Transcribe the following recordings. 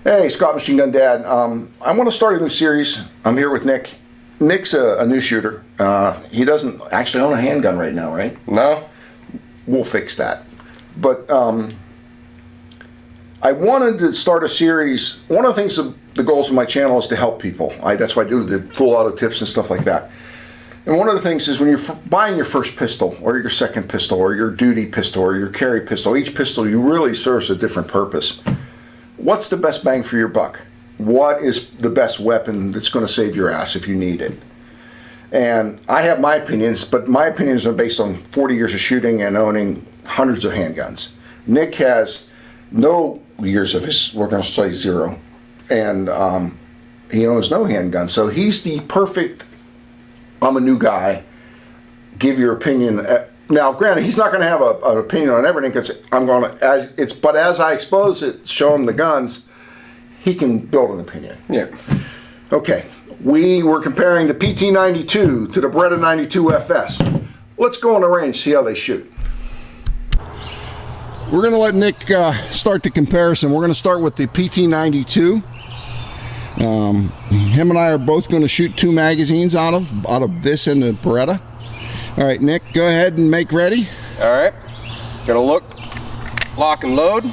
Hey, Scott Machine Gun Dad. I want to start a new series. I'm here with Nick. Nick's a new shooter. He doesn't actually own a handgun right now, right? No. We'll fix that. But I wanted to start a series. One of the things, the goals of my channel is to help people. That's why I do the full auto tips and stuff like that. And one of the things is when you're buying your first pistol, or your second pistol, or your duty pistol, or your carry pistol, each pistol you really serves a different purpose. What's the best bang for your buck? What is the best weapon that's going to save your ass if you need it? And I have my opinions, but my opinions are based on 40 years of shooting and owning hundreds of handguns. Nick has no years of his, we're going to say 0, and he owns no handgun. So he's the perfect, I'm a new guy, give your opinion. Now, granted, he's not going to have an opinion on everything because I'm going to, but as I expose it, show him the guns, he can build an opinion. Yeah. Okay, we were comparing the PT92 to the Beretta 92 FS. Let's go on the range, see how they shoot. We're going to let Nick start the comparison. We're going to start with the PT92. Him and I are both going to shoot 2 magazines out of this and the Beretta. All right, Nick, go ahead and make ready. All right. Gonna look, lock and load.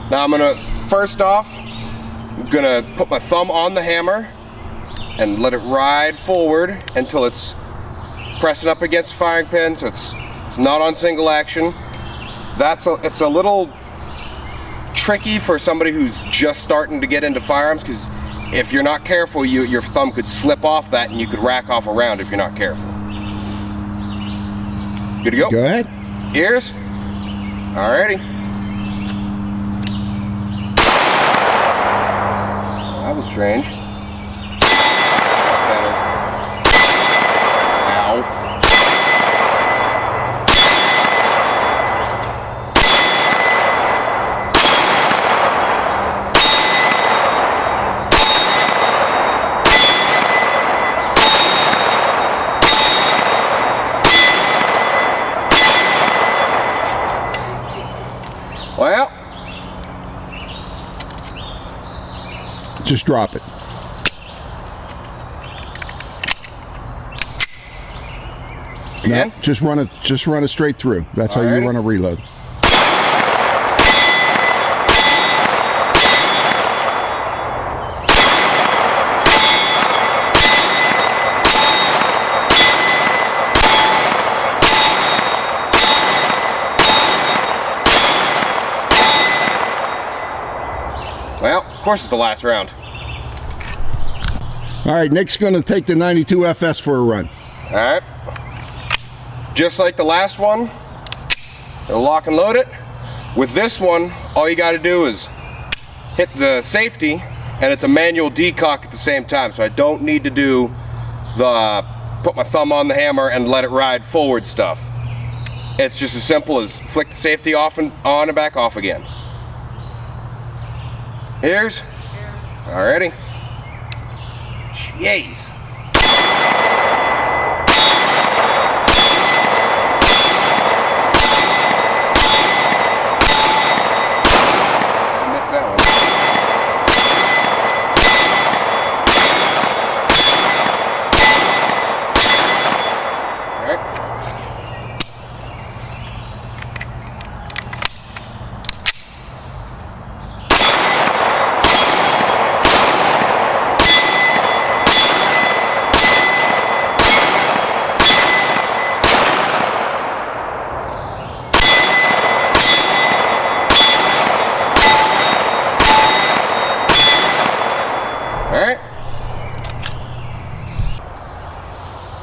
Now I'm gonna, first off, I'm gonna put my thumb on the hammer and let it ride forward until it's pressing up against the firing pin, so it's not on single action. It's a little tricky for somebody who's just starting to get into firearms, because if you're not careful, your thumb could slip off that and you could rack off a round if you're not careful. Good to go? Go ahead. Ears? Alrighty. That was strange. That's better. Ow. Well, just drop it. Again? No, just run it straight through. That's how you run a reload. Well, of course it's the last round. All right, Nick's going to take the 92 FS for a run. All right. Just like the last one, it'll lock and load it. With this one, all you got to do is hit the safety, and it's a manual decock at the same time, so I don't need to do the put my thumb on the hammer and let it ride forward stuff. It's just as simple as flick the safety off and on and back off again. Ears? Alrighty. Jeez. I missed that one. Alright.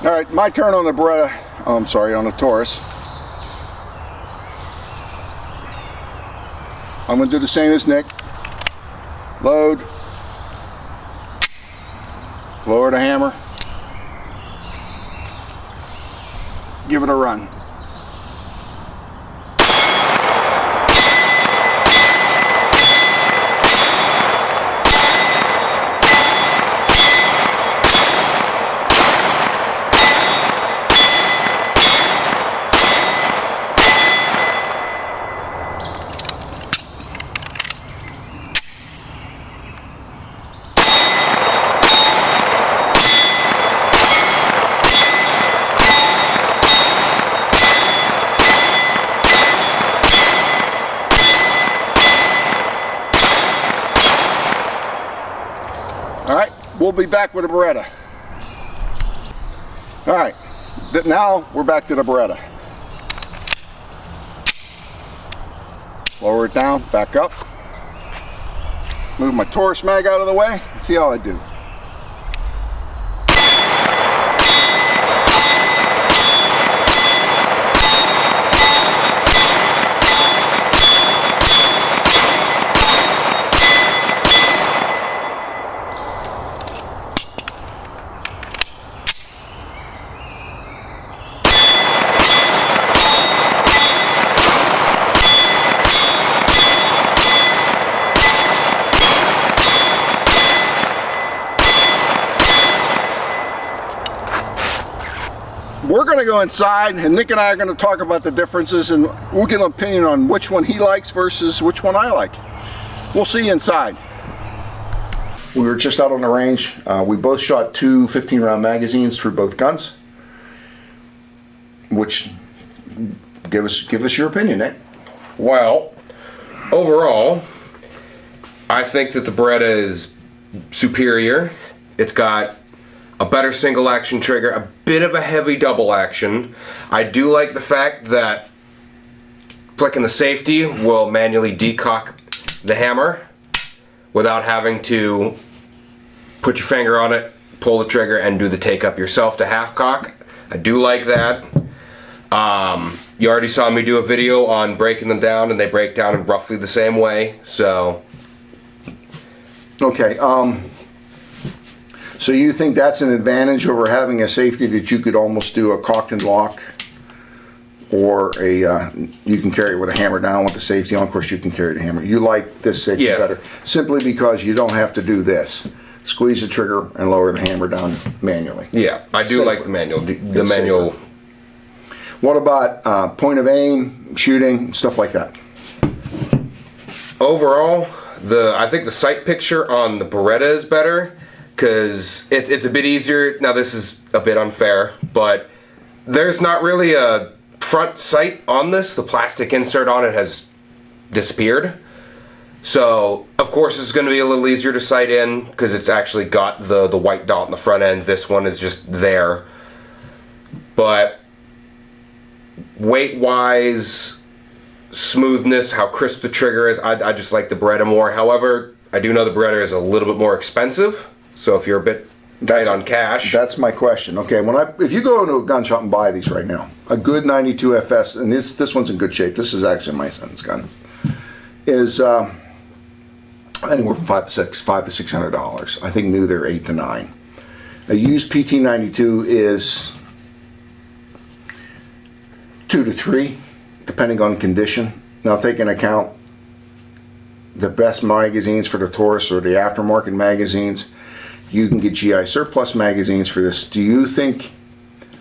All right, my turn on the Beretta. Oh, I'm sorry, on the Taurus. I'm going to do the same as Nick. Load. Lower the hammer. Give it a run. we'll be back with a Beretta. All right, now we're back to the Beretta. Lower it down, back up. Move my Taurus mag out of the way. Let's see how I do. We're going to go inside, and Nick and I are going to talk about the differences, and we'll get an opinion on which one he likes versus which one I like. We'll see you inside. We were just out on the range. We both shot two 15-round magazines through both guns. Which, give us your opinion, Nick. Well, overall, I think that the Beretta is superior. It's got a better single action trigger, a bit of a heavy double action. I do like the fact that flicking the safety will manually decock the hammer without having to put your finger on it, pull the trigger, and do the take up yourself to half cock. I do like that. You already saw me do a video on breaking them down, and they break down in roughly the same way, so. Okay, so you think that's an advantage over having a safety that you could almost do a cocked and lock, or a you can carry it with a hammer down with the safety on. Of course, you can carry the hammer. You like this safety better simply because you don't have to do this. Squeeze the trigger and lower the hammer down manually. Yeah, I do like the manual. The manual. Safer. What about point of aim, shooting, stuff like that? Overall, I think the sight picture on the Beretta is better because it's a bit easier. Now this is a bit unfair, but there's not really a front sight on this. The plastic insert on it has disappeared. So, of course, it's going to be a little easier to sight in because it's actually got the white dot in the front end. This one is just there. But weight-wise, smoothness, how crisp the trigger is, I just like the Beretta more. However, I do know the Beretta is a little bit more expensive. So if you're a bit tight on cash. That's my question. Okay, if you go into a gun shop and buy these right now, a good 92 FS, and this one's in good shape. This is actually my son's gun. Is anywhere from $500 to $600. I think new they're $800 to $900. A used PT92 is $200 to $300, depending on condition. Now, take into account the best magazines for the Taurus or the aftermarket magazines. You can get GI surplus magazines for this. Do you think,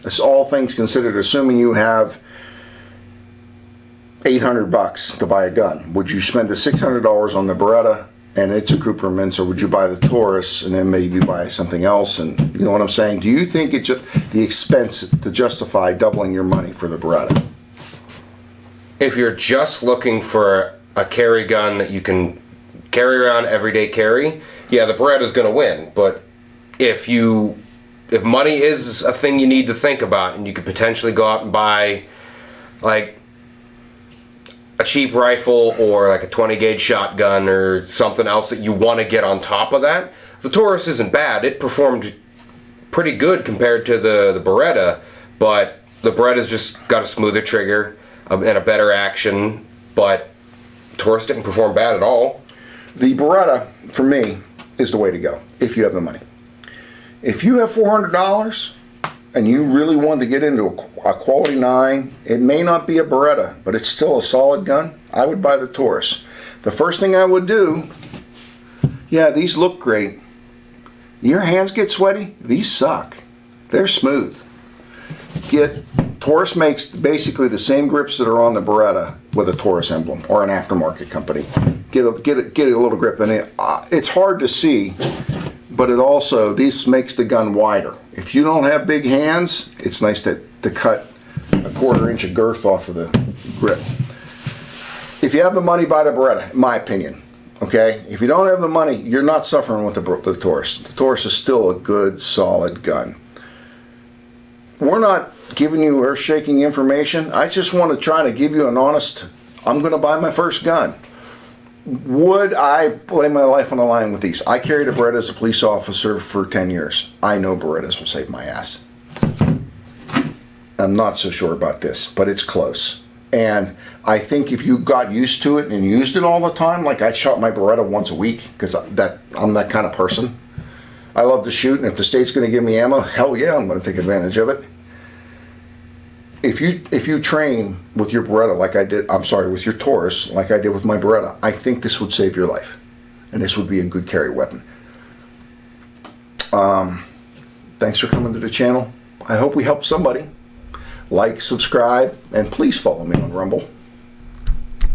as all things considered, assuming you have $800 to buy a gun, would you spend the $600 on the Beretta and its accoutrements, or would you buy the Taurus and then maybe buy something else? And you know what I'm saying? Do you think it's just the expense to justify doubling your money for the Beretta? If you're just looking for a carry gun that you can carry around everyday carry, yeah, the Beretta's going to win. But if money is a thing you need to think about, and you could potentially go out and buy like a cheap rifle or like a 20 gauge shotgun or something else that you want to get on top of that, the Taurus isn't bad. It performed pretty good compared to the Beretta, but the Beretta's just got a smoother trigger and a better action, but Taurus didn't perform bad at all. The Beretta, for me, is the way to go if you have the money. If you have $400 and you really want to get into a quality 9, it may not be a Beretta, but it's still a solid gun, I would buy the Taurus. The first thing I would do, yeah, these look great. Your hands get sweaty, these suck. They're smooth. Taurus makes basically the same grips that are on the Beretta with a Taurus emblem or an aftermarket company. Get a little grip in it. It's hard to see, but this makes the gun wider. If you don't have big hands, it's nice to cut a 1/4 inch of girth off of the grip. If you have the money, buy the Beretta, in my opinion. Okay, if you don't have the money, you're not suffering with the Taurus. The Taurus is still a good, solid gun. We're not giving you earth-shaking information. I just want to try to give you an honest, I'm going to buy my first gun. Would I lay my life on the line with these? I carried a Beretta as a police officer for 10 years. I know Berettas will save my ass. I'm not so sure about this, but it's close. And I think if you got used to it and used it all the time, like I shot my Beretta once a week because I'm that kind of person. I love to shoot, and if the state's going to give me ammo, hell yeah, I'm going to take advantage of it. If you train with your Beretta like I did, with your Taurus like I did with my Beretta, I think this would save your life, and this would be a good carry weapon. Thanks for coming to the channel. I hope we helped somebody. Like, subscribe, and please follow me on Rumble.